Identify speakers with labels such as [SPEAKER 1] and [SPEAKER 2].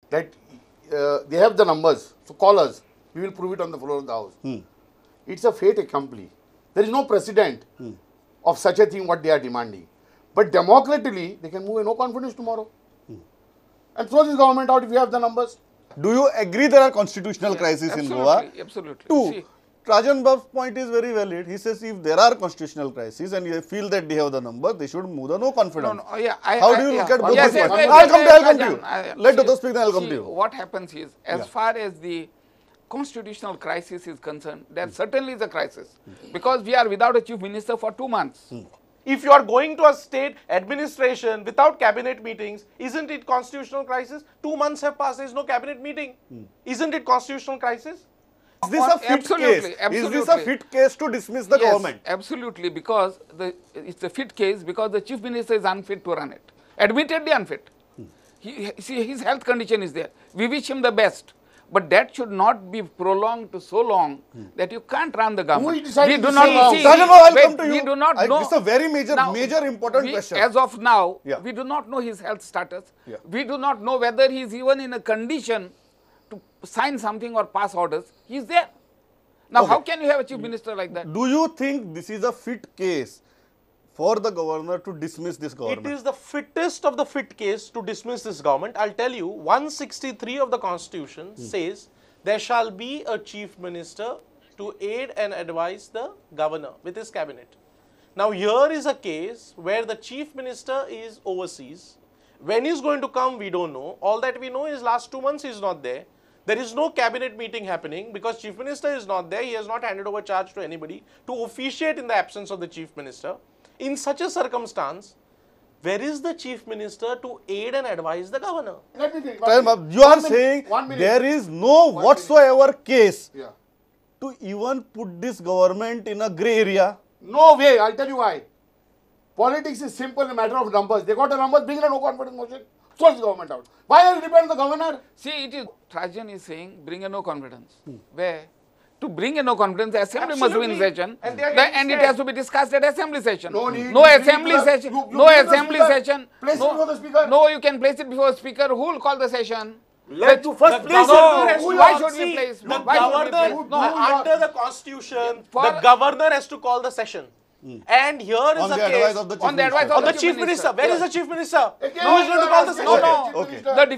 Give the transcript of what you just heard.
[SPEAKER 1] that they have the numbers, so call us. We will prove it on the floor of the House. It's a fait accompli. There is no precedent of such a thing what they are demanding. But democratically, they can move a no confidence tomorrow. And throw this government out if you have the numbers.
[SPEAKER 2] Do you agree there are constitutional crises in Goa?
[SPEAKER 3] Absolutely.
[SPEAKER 2] Two, Rajan Bab's point is very valid. He says if there are constitutional crises and you feel that they have the numbers, they should move the no confidence. How do you look at both these points? I'll come to you. Let others speak, then I'll come to you.
[SPEAKER 3] What happens is, as far as the constitutional crisis is concerned, there certainly is a crisis. Because we are without a chief minister for 2 months.
[SPEAKER 4] If you are going to a state administration without cabinet meetings, isn't it constitutional crisis? 2 months have passed, there is no cabinet meeting. Isn't it constitutional crisis?
[SPEAKER 2] Is this a fit case? Is this a fit case to dismiss the government?
[SPEAKER 3] Absolutely, because it's a fit case because the chief minister is unfit to run it. Admittedly unfit. See, his health condition is there. We wish him the best. But that should not be prolonged to so long that you can't run the government.
[SPEAKER 1] We
[SPEAKER 3] do not know.
[SPEAKER 2] We
[SPEAKER 3] do not know.
[SPEAKER 2] It's a very major important question.
[SPEAKER 3] As of now, we do not know his health status. We do not know whether he is even in a condition to sign something or pass orders. He is there. Now, how can you have a chief minister like that?
[SPEAKER 2] Do you think this is a fit case for the governor to dismiss this government?
[SPEAKER 4] It is the fittest of the fit case to dismiss this government. I'll tell you, 163 of the Constitution says there shall be a chief minister to aid and advise the governor with his cabinet. Now, here is a case where the chief minister is overseas. When he's going to come, we don't know. All that we know is last 2 months he's not there. There is no cabinet meeting happening because chief minister is not there. He has not handed over charge to anybody to officiate in the absence of the chief minister. In such a circumstance, where is the chief minister to aid and advise the governor?
[SPEAKER 1] Let me think.
[SPEAKER 2] You are saying there is no whatsoever case to even put this government in a grey area?
[SPEAKER 1] No way. I'll tell you why. Politics is simple, a matter of numbers. They got the numbers, bring in a no confidence motion, sort the government out. Why are you depending on the governor?
[SPEAKER 3] See, it is Trajan is saying bring a no confidence. Where? To bring a no confidence, the assembly must be in session and it has to be discussed at assembly session. No assembly session. No assembly session.
[SPEAKER 1] Place it before the speaker.
[SPEAKER 3] No, you can place it before the speaker. Who will call the session?
[SPEAKER 4] Let to first place
[SPEAKER 3] why should we place?
[SPEAKER 4] The governor, under the constitution, the governor has to call the session. And here is a case
[SPEAKER 2] on the advice of the
[SPEAKER 4] chief minister. Where is the chief minister?
[SPEAKER 1] Who is going to call the session?
[SPEAKER 3] No.